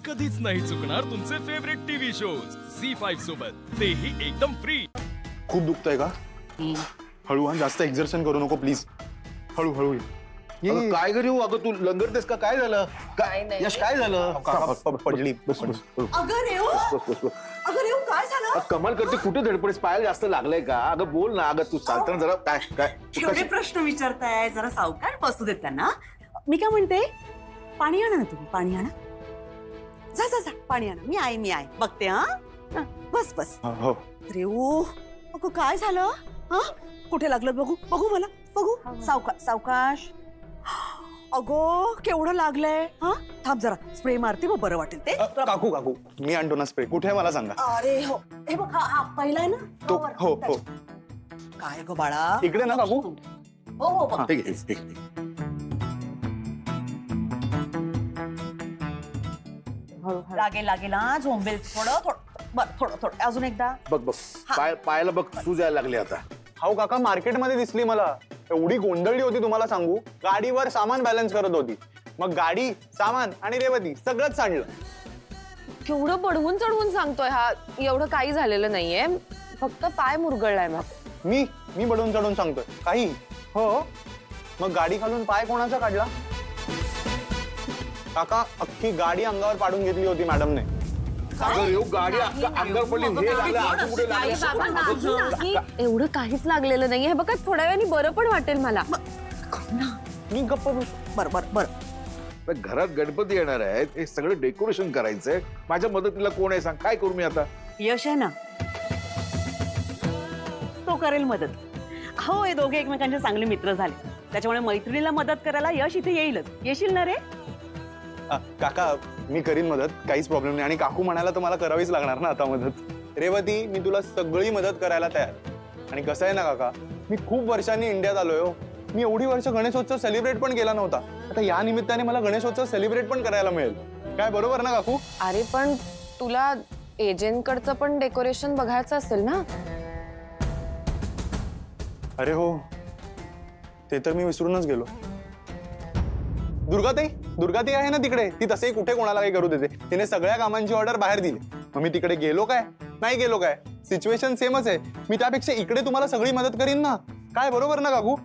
कधीच नाही चुकणार तुमचे फेवरेट टीव्ही शोज झी5 सोबत, तेही एकदम फ्री। खूप दुखतंय का? हळू हा, जास्त एक्झर्शन करू नको प्लीज। हळू हळू अगं काय करू? अगं तू लंगरतेस का? काय झालं? काय नाही यश काय झालं? पडली। बस बस अगं रेव, अगं रेव काय झालं? कमाल करते, कुठे धडपडीस? पायाला जास्त लागलंय का? अगं बोल ना, अगं तू सांगताना जरा काय काय एवढे प्रश्न विचारताय, जरा सावकार बसू देत त्यांना। मी काय म्हणते, पाणी आणा ना तुम्ही, पाणी आणा। जा जा जा, पाणी आणा। मी आहे बघते। हा बस बस। हो रेव, अगं काय झालं? हा कुठे लागलं? बघू बघू, मला बघू। सावकाश। अगो केवढं लागलंय? हा थांब जरा, स्प्रे मारते मग बरं वाटेल ते। काकू काकू मी आणतो ना स्प्रे। कुठे आहे मला सांगा। अरे हो, हे बघ, हा पहिला आहे ना तो? हो हो। काय गो बाळा, इकडे ना काकू? हो हो बघ। ठीक आहे, ठीक आहे। लागेल हा, झोंबेल थोडं बरं, थोडं अजून एकदा बघ बघ, पायाला बघ सूज यायला लागली आता। हाऊ काका, मार्केटमध्ये दिसली मला। एवढी गोंधळली होती तुम्हाला सांगू। गाडीवर सामान बॅलन्स करत होती, मग गाडी, सामान आणि रेवती सगळंच सांडलं। केवढं बडवून चढवून सांगतोय हा, एवढं काही झालेलं नाहीये, फक्त पाय मुरगळलाय मग। मी बडवून चढून सांगतोय काही? हो, मग गाडी खालून पाय कोणाचा काढला? काका, अख्खी गाडी अंगावर पाडून घेतली होती मॅडमने। गाडी अंगावर पडली, हे लागलं। एवढं काहीच लागलेलं नाहीये, हे बघा थोड्या वेळाने बरं पण वाटेल मला। मी गप्प बस। बरं घरात गणपती येणार आहेत, हे सगळं डेकोरेशन करायचंय, माझ्या मदतीला कोण आहे सांग? काय करू मी आता? यश आहे ना, तो करेल मदत। हो, हे दोघे एकमेकांचे चांगले मित्र झाले, त्याच्यामुळे मैत्रिणीला मदत करायला यश इथे येईलच। येशील ना रे? काका मी करीन मदत, काहीच प्रॉब्लेम नाही। आणि काकू म्हणायला तर मला करावीच लागणार ना आता मदत। रेवती, मी तुला सगळी मदत करायला तयार। आणि कसं आहे ना काका, मी खूप वर्षांनी इंडियात आलोय हो। मी एवढी वर्ष गणेशोत्सव सेलिब्रेट पण केला नव्हता, आता या निमित्ताने मला गणेशोत्सव सेलिब्रेट पण करायला मिळेल। काय बरोबर ना काकू? अरे पण तुला एजंटकडचं पण डेकोरेशन बघायचं असेल ना? अरे हो, ते तर मी विसरूनच गेलो। दुर्गाताई आहे ना तिकडे, ती तसंही कुठे कोणाला काही करू देते। तिने सगळ्या कामांची ऑर्डर बाहेर दिली, मग मी तिकडे गेलो काय? नाही गेलो काय? सिच्युएशन सेमच आहे। मी त्यापेक्षा इकडे तुम्हाला सगळी मदत करीन ना। काय बरोबर ना काकू?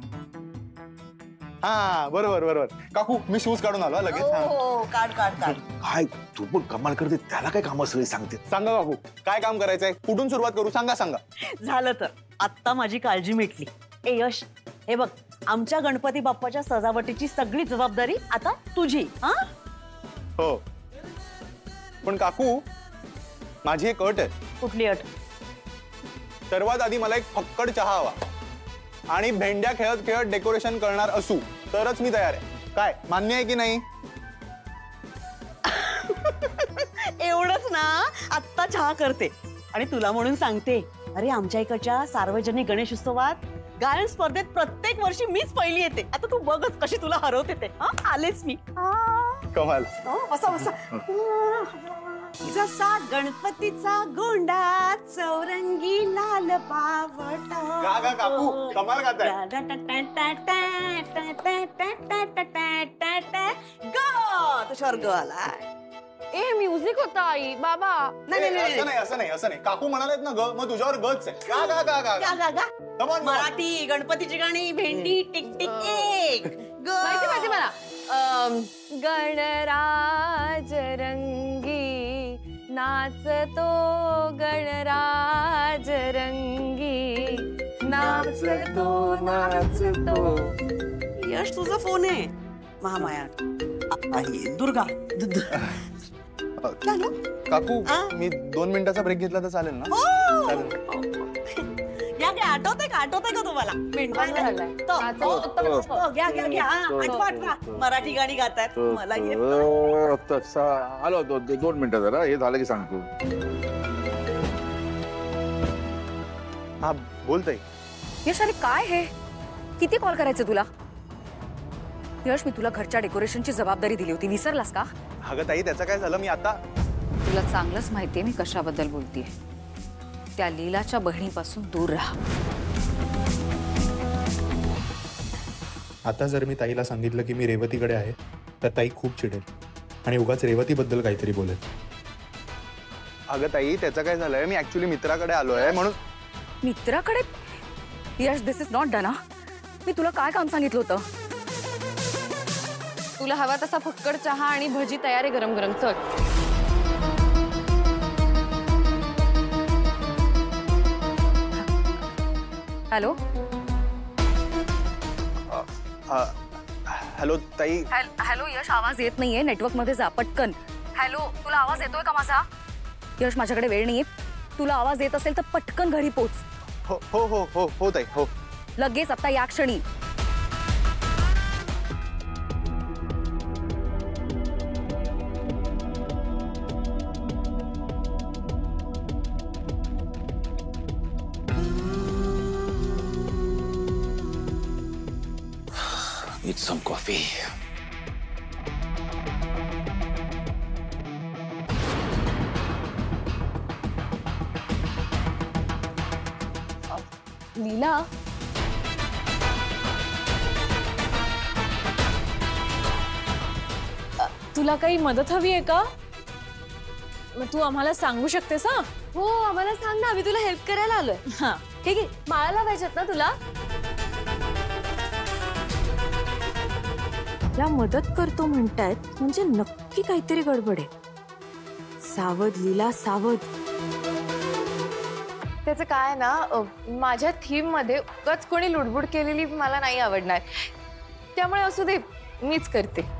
हा बरोबर काकू, मी शूज काढून आलो लगेच। हो, काढ। काय तू पण कमाल करते, त्याला काय काम सगळी सांगते? सांगा काकू, काय काम करायचंय? कुठून सुरुवात करू? सांगा। झालं तर आत्ता माझी काळजी मिटली। ए यश, हे बघ, आमच्या गणपती बाप्पाच्या सजावटीची सगळी जबाबदारी आता तुझी। हा हो, पण काकू माझी एक अट आहे। कुठली अट? सर्वात आधी मला एक फक्कड चहा हवा, आणि भेंड्या खेळत खेळत डेकोरेशन करणार असू तरच मी तयार आहे। काय मान्य आहे की नाही? एवढंच ना, आत्ता चहा करते। आणि तुला म्हणून सांगते, अरे आमच्या इकडच्या सार्वजनिक गणेश उत्सवात गायन स्पर्धेत प्रत्येक वर्षी मीच पहिली येते। आता तू बघच कशी तुला हरवते ते। आलेच मी। कमाल। बसा। जसा गणपतीचा गोंडा चौरंगी लाल पावटा। गा काकू, कमाल गाताय। तो स्वर्ग आला। ए म्युझिक होता आई बाबा। नाही, असं नाही। काकू म्हणालेत ना ग, मग तुझ्यावर गच आहे। गा। मराठी गणपतीची गाणी, भेंडी टिक टिक एक। माहिती मला। गणराज रंगी नाचतो, गणराज रंगी नाचतो। यश, तुझा फोन आहे? महामाया, दुर्गा। काकू, मी 2 मिनिटाचा ब्रेक घेतला तर चालेल ना? आठवतंय का तुम्हाला? मराठी गाणी गातात, मला आलो 2 मिनिटं जरा, हे झालं की सांगतो। हा बोलताय? यश, अरे काय हे, किती कॉल करायचे तुला? यश, मी तुला घरच्या डेकोरेशनची जबाबदारी दिली होती, विसरलास का? अगं ताई, त्याचं काय झालं? मी आता तुला चांगलंच माहितीये मी कशाबद्दल बोलतेय। त्या लीलाच्या बहिणीपासून दूर राहा। आता जर मी ताईला सांगितलं की मी रेवतीकडे आहे, तर ताई खूप चिडेल। आणि उगाच रेवतीबद्दल काहीतरी बोलत. अगं ताई, त्याचं काय झालंय, मी ऍक्च्युली मित्राकडे आलोय म्हणून. मित्राकडे? यश, दिस इज नॉट डन. मी तुला काय काम सांगितलं होतं? तुला हवा तसा फक्कड चहा आणि भजी तयार आहे गरम गरम. चल. हॅलो हॅलो ताई. हॅलो यश, आवाज येत नाहीये, नेटवर्क मध्ये जा पटकन. हॅलो, तुला आवाज येतोय का माझा? यश, माझ्याकडे वेळ नाहीये. तुला आवाज येत असेल तर पटकन घरी पोच. हो हो हो हो हो ताई, हो. लगेच, आता या क्षणी. Need some coffee. लीला, तुला काही मदत हवी आहे का? मग तू आम्हाला सांगू शकतेस. हा हो आम्हाला सांग ना, आम्ही तुला हेल्प करायला आलोय. हा ठीक आहे, माळा लावायच्यात ना तुला? ला मदत करतो म्हणतायत म्हणजे नक्की काहीतरी गडबड आहे. सावध लीला, सावध. त्याचं काय ना, माझ्या थीम मध्ये उगाच कोणी लुडबुड केलेली मला नाही आवडणार. त्यामुळे असू दे, मीच करते.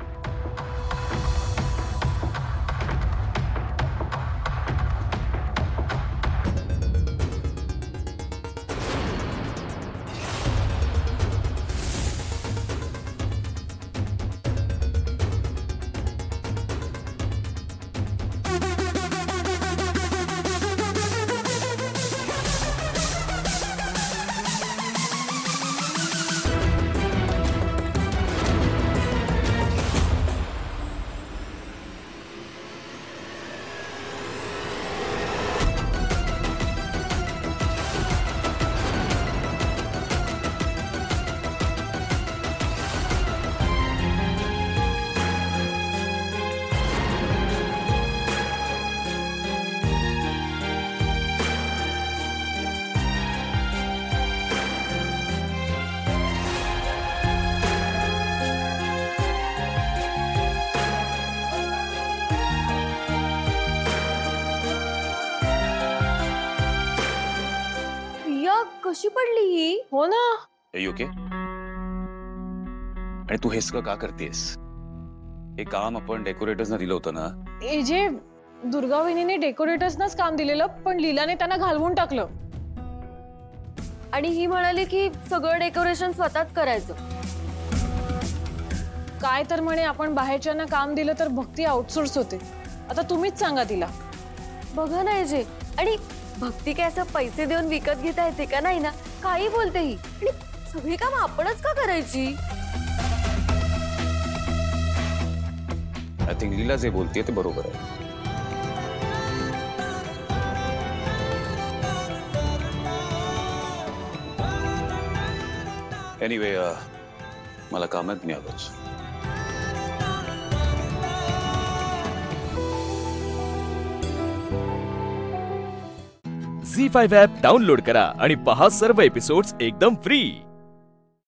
कशी पडली ही? हो ना. ओके. आणि तू हे सगळं का करतेस? हे काम आपण डेकोरेटर्सना दिलं होतं ना. हे जे दुर्गा वहिनीने डेकोरेटर्सनाच काम दिलेलं, पण लीलाने त्यांना घालवून टाकलं. आणि ही म्हणाली की सगळं डेकोरेशन स्वतःच करायचं. काय तर म्हणे आपण बाहेरच्यांना काम दिलं तर भक्ती आउटसोर्स होते. आता तुम्हीच सांगा तिला. बघा ना जे, आणि भक्ती काय असं पैसे देऊन विकत घेता येते का? नाही ना. काही बोलते ही. आणि सगळी काम आपणच का करायची? आय थिंक लीला जे बोलते ते बरोबर आहे. एनिवे, मला कामात नाही आलोच. झी5 ॲप डाउनलोड करा आणि पहा सर्व एपिसोड्स एकदम फ्री.